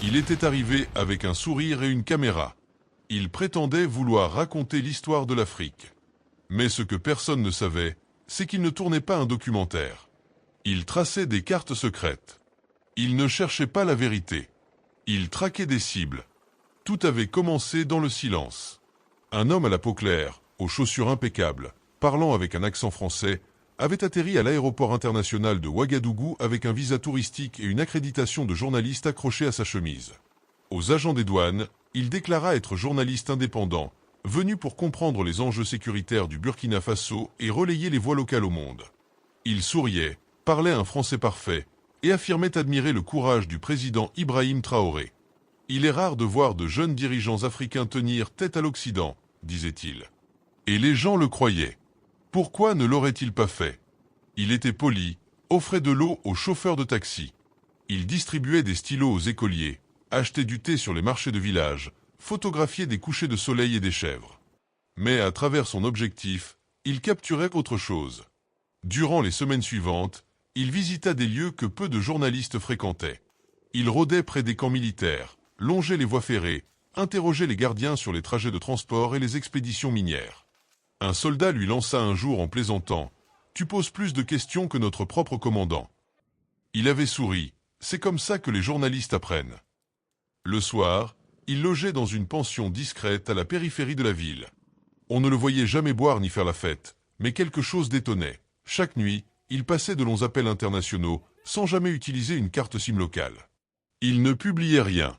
Il était arrivé avec un sourire et une caméra. Il prétendait vouloir raconter l'histoire de l'Afrique. Mais ce que personne ne savait, c'est qu'il ne tournait pas un documentaire. Il traçait des cartes secrètes. Il ne cherchait pas la vérité. Il traquait des cibles. Tout avait commencé dans le silence. Un homme à la peau claire, aux chaussures impeccables, parlant avec un accent français, avait atterri à l'aéroport international de Ouagadougou avec un visa touristique et une accréditation de journaliste accrochée à sa chemise. Aux agents des douanes, il déclara être journaliste indépendant, venu pour comprendre les enjeux sécuritaires du Burkina Faso et relayer les voix locales au monde. Il souriait, parlait un français parfait, et affirmait admirer le courage du président Ibrahim Traoré. « Il est rare de voir de jeunes dirigeants africains tenir tête à l'Occident », disait-il. Et les gens le croyaient. Pourquoi ne l'aurait-il pas fait? Il était poli, offrait de l'eau aux chauffeurs de taxi. Il distribuait des stylos aux écoliers, achetait du thé sur les marchés de village, photographiait des couchers de soleil et des chèvres. Mais à travers son objectif, il capturait autre chose. Durant les semaines suivantes, il visita des lieux que peu de journalistes fréquentaient. Il rôdait près des camps militaires, longeait les voies ferrées, interrogeait les gardiens sur les trajets de transport et les expéditions minières. Un soldat lui lança un jour en plaisantant « Tu poses plus de questions que notre propre commandant ». Il avait souri, c'est comme ça que les journalistes apprennent. Le soir, il logeait dans une pension discrète à la périphérie de la ville. On ne le voyait jamais boire ni faire la fête, mais quelque chose détonnait. Chaque nuit, il passait de longs appels internationaux, sans jamais utiliser une carte SIM locale. Il ne publiait rien.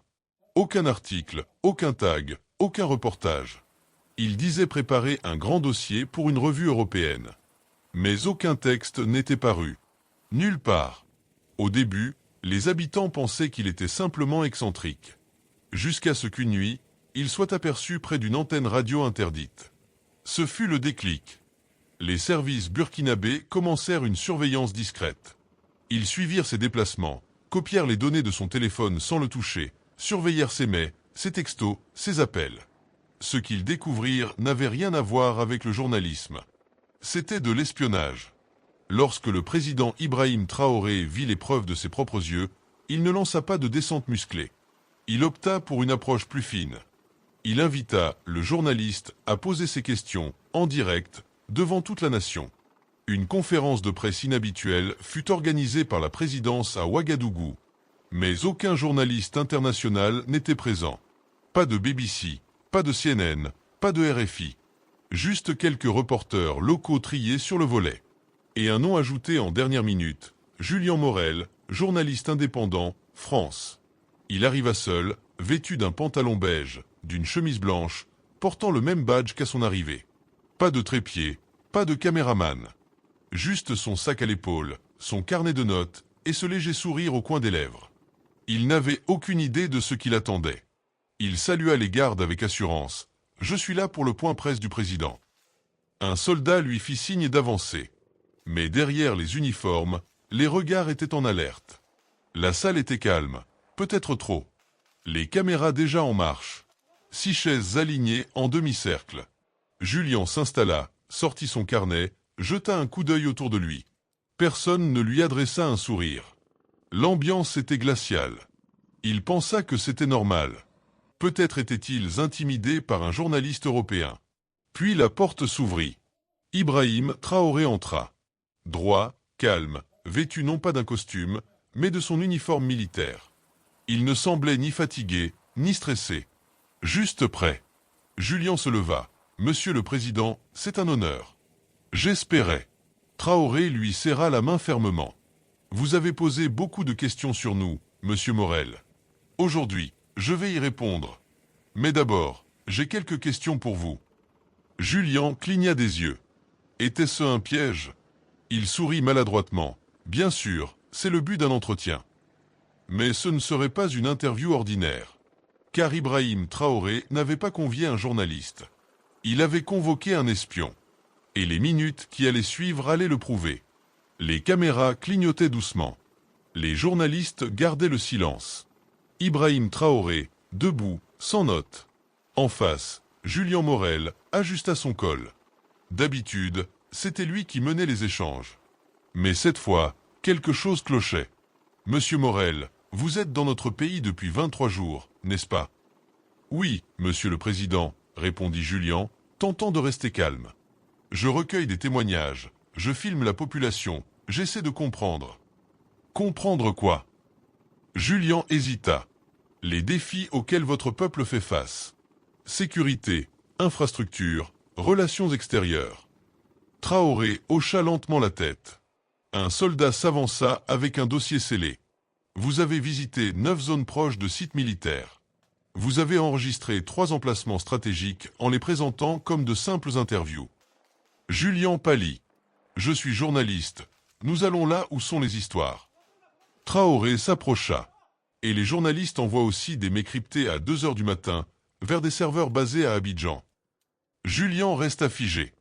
Aucun article, aucun tag, aucun reportage. Il disait préparer un grand dossier pour une revue européenne. Mais aucun texte n'était paru. Nulle part. Au début, les habitants pensaient qu'il était simplement excentrique. Jusqu'à ce qu'une nuit, il soit aperçu près d'une antenne radio interdite. Ce fut le déclic. Les services burkinabés commencèrent une surveillance discrète. Ils suivirent ses déplacements, copièrent les données de son téléphone sans le toucher, surveillèrent ses mails, ses textos, ses appels. Ce qu'ils découvrirent n'avait rien à voir avec le journalisme. C'était de l'espionnage. Lorsque le président Ibrahim Traoré vit les preuves de ses propres yeux, il ne lança pas de descente musclée. Il opta pour une approche plus fine. Il invita le journaliste à poser ses questions, en direct, devant toute la nation. Une conférence de presse inhabituelle fut organisée par la présidence à Ouagadougou. Mais aucun journaliste international n'était présent. Pas de BBC, pas de CNN, pas de RFI. Juste quelques reporters locaux triés sur le volet. Et un nom ajouté en dernière minute, Julien Morel, journaliste indépendant, France. Il arriva seul, vêtu d'un pantalon beige, d'une chemise blanche, portant le même badge qu'à son arrivée. Pas de trépied, pas de caméraman. Juste son sac à l'épaule, son carnet de notes et ce léger sourire au coin des lèvres. Il n'avait aucune idée de ce qui l'attendait. Il salua les gardes avec assurance. « Je suis là pour le point presse du président ». Un soldat lui fit signe d'avancer. Mais derrière les uniformes, les regards étaient en alerte. La salle était calme, peut-être trop. Les caméras déjà en marche. 6 chaises alignées en demi-cercle. Julien s'installa, sortit son carnet, jeta un coup d'œil autour de lui. Personne ne lui adressa un sourire. L'ambiance était glaciale. Il pensa que c'était normal. Peut-être étaient-ils intimidés par un journaliste européen. Puis la porte s'ouvrit. Ibrahim Traoré entra. Droit, calme, vêtu non pas d'un costume, mais de son uniforme militaire. Il ne semblait ni fatigué, ni stressé. Juste prêt. Julien se leva. « Monsieur le Président, c'est un honneur. » « J'espérais. » Traoré lui serra la main fermement. « Vous avez posé beaucoup de questions sur nous, Monsieur Morel. Aujourd'hui, je vais y répondre. Mais d'abord, j'ai quelques questions pour vous. » Julien cligna des yeux. Était-ce un piège? Il sourit maladroitement. « Bien sûr, c'est le but d'un entretien. » Mais ce ne serait pas une interview ordinaire. Car Ibrahim Traoré n'avait pas convié un journaliste. Il avait convoqué un espion. Et les minutes qui allaient suivre allaient le prouver. Les caméras clignotaient doucement. Les journalistes gardaient le silence. Ibrahim Traoré, debout, sans note. En face, Julien Morel ajusta son col. D'habitude, c'était lui qui menait les échanges. Mais cette fois, quelque chose clochait. « Monsieur Morel, Vous êtes dans notre pays depuis 23 jours, n'est-ce pas? Oui, monsieur le président, répondit Julien, tentant de rester calme. Je recueille des témoignages, je filme la population, j'essaie de comprendre. Comprendre quoi? Julien hésita. Les défis auxquels votre peuple fait face. Sécurité, infrastructure, relations extérieures. Traoré hocha lentement la tête. Un soldat s'avança avec un dossier scellé. Vous avez visité 9 zones proches de sites militaires. Vous avez enregistré 3 emplacements stratégiques en les présentant comme de simples interviews. Julien pâlit. Je suis journaliste. Nous allons là où sont les histoires. Traoré s'approcha. Et les journalistes envoient aussi des mails cryptés à 2 heures du matin, vers des serveurs basés à Abidjan. Julien resta figé.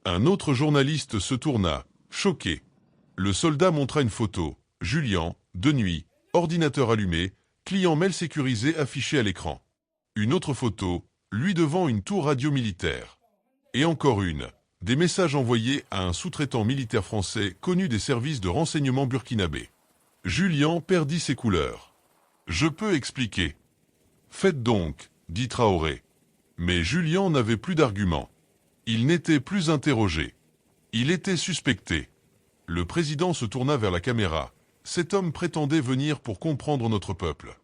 Un autre journaliste se tourna, choqué. Le soldat montra une photo. Julien, de nuit, ordinateur allumé, client mail sécurisé affiché à l'écran. Une autre photo, lui devant une tour radio militaire. Et encore une, des messages envoyés à un sous-traitant militaire français connu des services de renseignement burkinabé. Julien perdit ses couleurs. Je peux expliquer. Faites donc, dit Traoré. Mais Julien n'avait plus d'arguments. Il n'était plus interrogé. Il était suspecté. Le président se tourna vers la caméra. Cet homme prétendait venir pour comprendre notre peuple.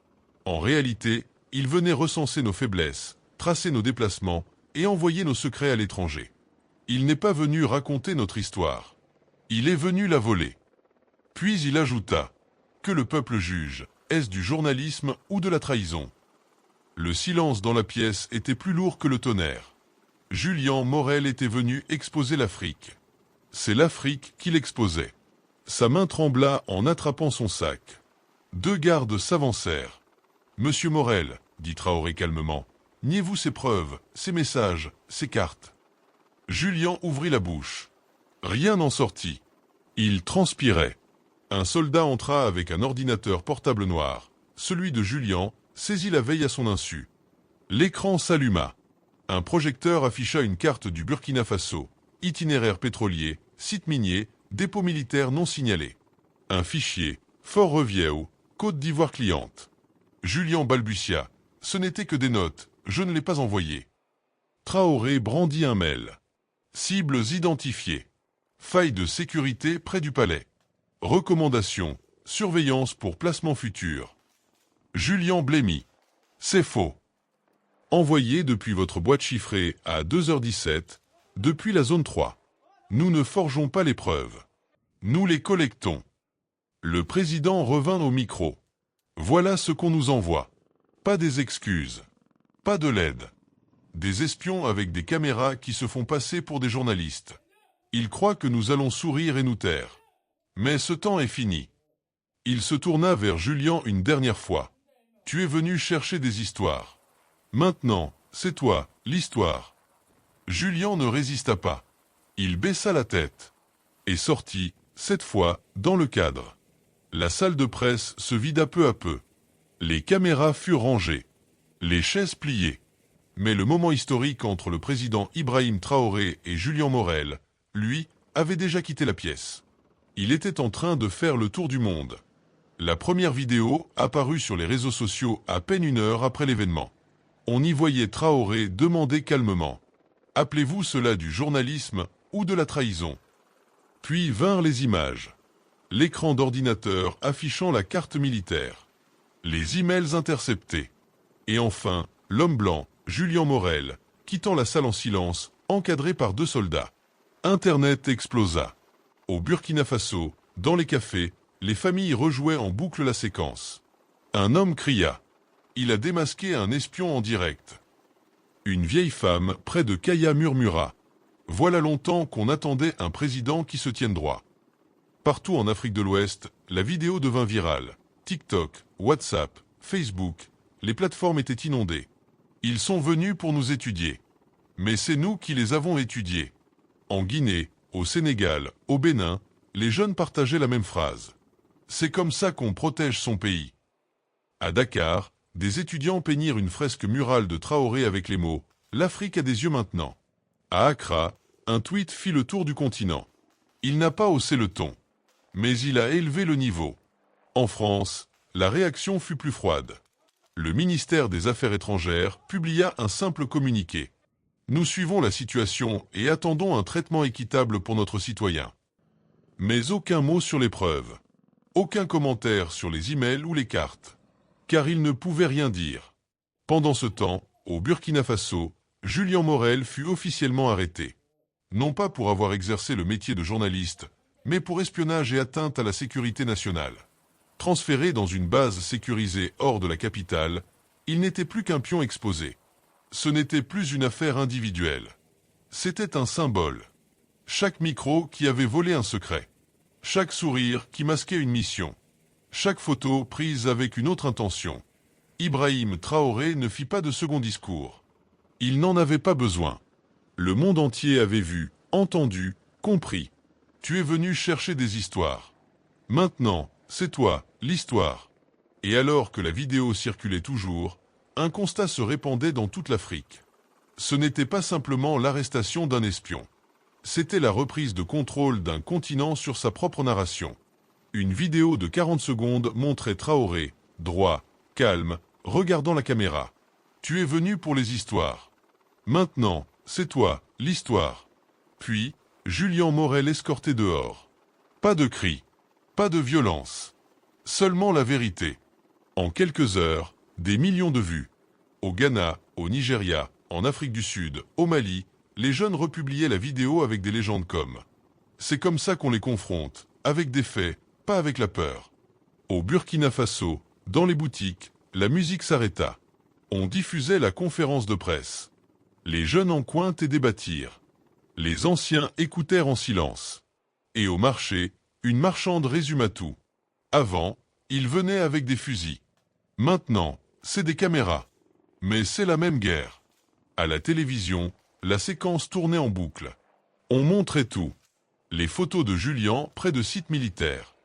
En réalité, il venait recenser nos faiblesses, tracer nos déplacements et envoyer nos secrets à l'étranger. Il n'est pas venu raconter notre histoire. Il est venu la voler. Puis il ajouta « Que le peuple juge, est-ce du journalisme ou de la trahison ?» Le silence dans la pièce était plus lourd que le tonnerre. Julien Morel était venu exposer l'Afrique. C'est l'Afrique qu'il exposait. Sa main trembla en attrapant son sac. 2 gardes s'avancèrent. « Monsieur Morel, dit Traoré calmement, niez-vous ces preuves, ces messages, ces cartes ?» Julien ouvrit la bouche. Rien n'en sortit. Il transpirait. Un soldat entra avec un ordinateur portable noir. Celui de Julien, saisi la veille à son insu. L'écran s'alluma. Un projecteur afficha une carte du Burkina Faso, itinéraire pétrolier, site minier, dépôt militaire non signalé. Un fichier, Fort Revieu, Côte d'Ivoire cliente. Julien balbutia. Ce n'était que des notes, je ne l'ai pas envoyé. Traoré brandit un mail. Cibles identifiées. Faille de sécurité près du palais. Recommandations. Surveillance pour placement futur. Julien blêmit. C'est faux. Envoyé depuis votre boîte chiffrée à 2h17, depuis la zone 3. Nous ne forgeons pas les preuves. Nous les collectons. Le président revint au micro. Voilà ce qu'on nous envoie. Pas des excuses. Pas de l'aide. Des espions avec des caméras qui se font passer pour des journalistes. Ils croient que nous allons sourire et nous taire. Mais ce temps est fini. Il se tourna vers Julien une dernière fois. Tu es venu chercher des histoires. Maintenant, c'est toi, l'histoire. Julien ne résista pas. Il baissa la tête. Et sortit, cette fois, dans le cadre. La salle de presse se vida peu à peu. Les caméras furent rangées. Les chaises pliées. Mais le moment historique entre le président Ibrahim Traoré et Julien Morel, lui, avait déjà quitté la pièce. Il était en train de faire le tour du monde. La première vidéo apparut sur les réseaux sociaux à peine 1 heure après l'événement. On y voyait Traoré demander calmement « Appelez-vous cela du journalisme ou de la trahison ?» Puis vinrent les images. L'écran d'ordinateur affichant la carte militaire. Les emails interceptés. Et enfin, l'homme blanc, Julien Morel, quittant la salle en silence, encadré par 2 soldats. Internet explosa. Au Burkina Faso, dans les cafés, les familles rejouaient en boucle la séquence. Un homme cria. Il a démasqué un espion en direct. Une vieille femme, près de Kaya, murmura. Voilà longtemps qu'on attendait un président qui se tienne droit. Partout en Afrique de l'Ouest, la vidéo devint virale. TikTok, WhatsApp, Facebook, les plateformes étaient inondées. Ils sont venus pour nous étudier. Mais c'est nous qui les avons étudiés. En Guinée, au Sénégal, au Bénin, les jeunes partageaient la même phrase. C'est comme ça qu'on protège son pays. À Dakar, des étudiants peignirent une fresque murale de Traoré avec les mots « L'Afrique a des yeux maintenant ». À Accra, un tweet fit le tour du continent. Il n'a pas haussé le ton, mais il a élevé le niveau. En France, La réaction fut plus froide. Le ministère des Affaires étrangères publia un simple communiqué. Nous suivons la situation et attendons un traitement équitable pour notre citoyen. Mais aucun mot sur les preuves. Aucun commentaire sur les emails ou les cartes. Car il ne pouvait rien dire. Pendant ce temps, au Burkina Faso, Julien Morel fut officiellement arrêté. Non pas pour avoir exercé le métier de journaliste, mais pour espionnage et atteinte à la sécurité nationale. Transféré dans une base sécurisée hors de la capitale, il n'était plus qu'un pion exposé. Ce n'était plus une affaire individuelle. C'était un symbole. Chaque micro qui avait volé un secret. Chaque sourire qui masquait une mission. Chaque photo prise avec une autre intention. Ibrahim Traoré ne fit pas de second discours. Il n'en avait pas besoin. Le monde entier avait vu, entendu, compris. Tu es venu chercher des histoires. Maintenant, c'est toi, l'histoire. Et alors que la vidéo circulait toujours, un constat se répandait dans toute l'Afrique. Ce n'était pas simplement l'arrestation d'un espion. C'était la reprise de contrôle d'un continent sur sa propre narration. Une vidéo de 40 secondes montrait Traoré, droit, calme, regardant la caméra. Tu es venu pour les histoires. Maintenant, c'est toi, l'histoire. Puis, Julien Morel escorté dehors. Pas de cris, pas de violence. Seulement la vérité. En quelques heures, des millions de vues. Au Ghana, au Nigeria, en Afrique du Sud, au Mali, les jeunes republiaient la vidéo avec des légendes comme « C'est comme ça qu'on les confronte, avec des faits, pas avec la peur ». Au Burkina Faso, dans les boutiques, la musique s'arrêta. On diffusait la conférence de presse. Les jeunes en cointent et débattirent. Les anciens écoutèrent en silence. Et au marché, une marchande résuma tout. Avant, ils venaient avec des fusils. Maintenant, c'est des caméras. Mais c'est la même guerre. À la télévision, la séquence tournait en boucle. On montrait tout. Les photos de Julien près de sites militaires.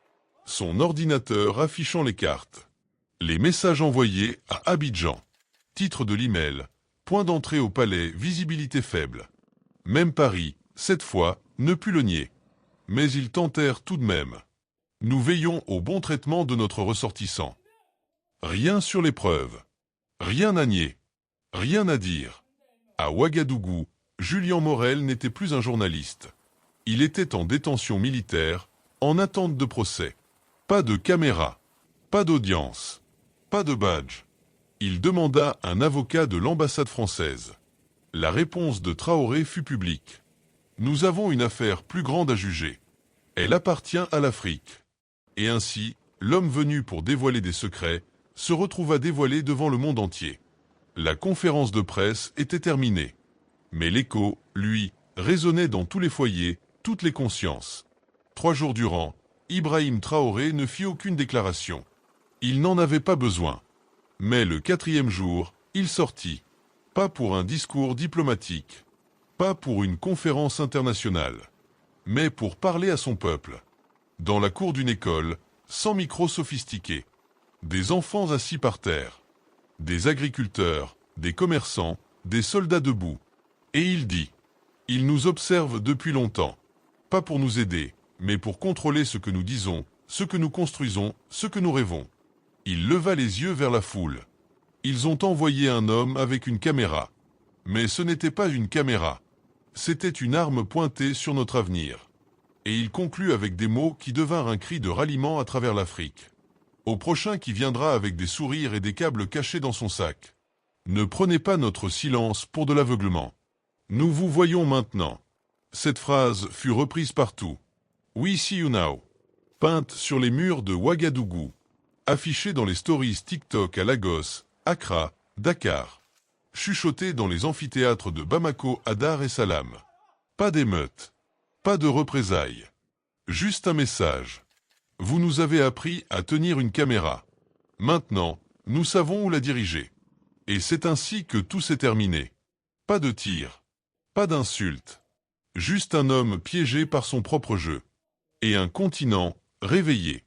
Son ordinateur affichant les cartes. Les messages envoyés à Abidjan. Titre de l'email. Point d'entrée au palais, visibilité faible. Même Paris, cette fois, ne put le nier. Mais ils tentèrent tout de même. Nous veillons au bon traitement de notre ressortissant. Rien sur les preuves. Rien à nier. Rien à dire. À Ouagadougou, Julien Morel n'était plus un journaliste. Il était en détention militaire, en attente de procès. Pas de caméra. Pas d'audience. Pas de badge. Il demanda un avocat de l'ambassade française. La réponse de Traoré fut publique. Nous avons une affaire plus grande à juger. Elle appartient à l'Afrique. Et ainsi, l'homme venu pour dévoiler des secrets se retrouva dévoilé devant le monde entier. La conférence de presse était terminée. Mais l'écho, lui, résonnait dans tous les foyers, toutes les consciences. 3 jours durant, Ibrahim Traoré ne fit aucune déclaration. Il n'en avait pas besoin. Mais le 4e jour, il sortit. Pas pour un discours diplomatique. Pas pour une conférence internationale. Mais pour parler à son peuple. Dans la cour d'une école, sans micro sophistiqué. Des enfants assis par terre. Des agriculteurs, des commerçants, des soldats debout. Et il dit « Ils nous observent depuis longtemps. Pas pour nous aider, mais pour contrôler ce que nous disons, ce que nous construisons, ce que nous rêvons. » Il leva les yeux vers la foule. Ils ont envoyé un homme avec une caméra. Mais ce n'était pas une caméra. C'était une arme pointée sur notre avenir. Et il conclut avec des mots qui devinrent un cri de ralliement à travers l'Afrique. Au prochain qui viendra avec des sourires et des câbles cachés dans son sac. Ne prenez pas notre silence pour de l'aveuglement. Nous vous voyons maintenant. Cette phrase fut reprise partout. We see you now. Peinte sur les murs de Ouagadougou. Affichée dans les stories TikTok à Lagos, Accra, Dakar. Chuchotée dans les amphithéâtres de Bamako, Dar es Salaam. Pas d'émeute. Pas de représailles. Juste un message. Vous nous avez appris à tenir une caméra. Maintenant, nous savons où la diriger. Et c'est ainsi que tout s'est terminé. Pas de tir. Pas d'insulte. Juste un homme piégé par son propre jeu. Et un continent réveillé.